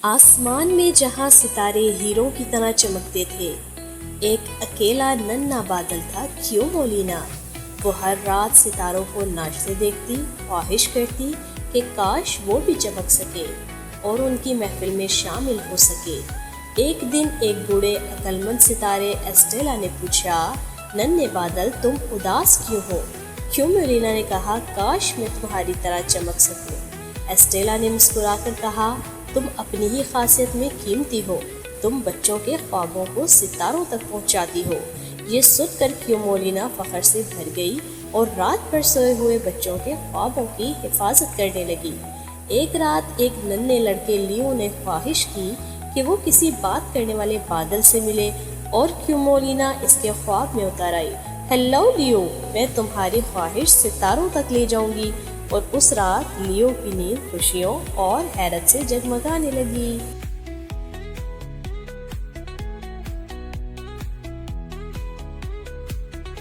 आसमान में जहाँ सितारे हीरों की तरह चमकते थे, एक अकेला नन्हा बादल था। क्यों मोलिना? वो हर रात सितारों को नाचते देखती, ख्वाहिश करती कि काश वो भी चमक सके और उनकी महफिल में शामिल हो सके। एक दिन एक बूढ़े अक्लमंद सितारे एस्टेला ने पूछा, नन्हे बादल तुम उदास क्यों हो? क्यों मोलिना ने कहा, काश मैं तुम्हारी तरह चमक सकूं। एस्टेला ने मुस्कुराकर कहा, तुम अपनी ही खासियत में कीमती हो। तुम बच्चों के ख्वाबों को सितारों तक पहुंचाती हो। ये सुनकर क्यों मोलिना फख्र से भर गई और रात भर सोए हुए बच्चों के ख्वाबों की हिफाजत करने लगी। एक रात एक नन्हे लड़के लियो ने ख्वाहिश की कि वो किसी बात करने वाले बादल से मिले और क्यों मोलिना इसके ख्वाब में उतर आई। हेलो लियो, मैं तुम्हारी ख्वाहिश सितारों तक ले जाऊंगी। और उस रात लियो की नींद खुशियों और हैरत से जगमगाने लगी।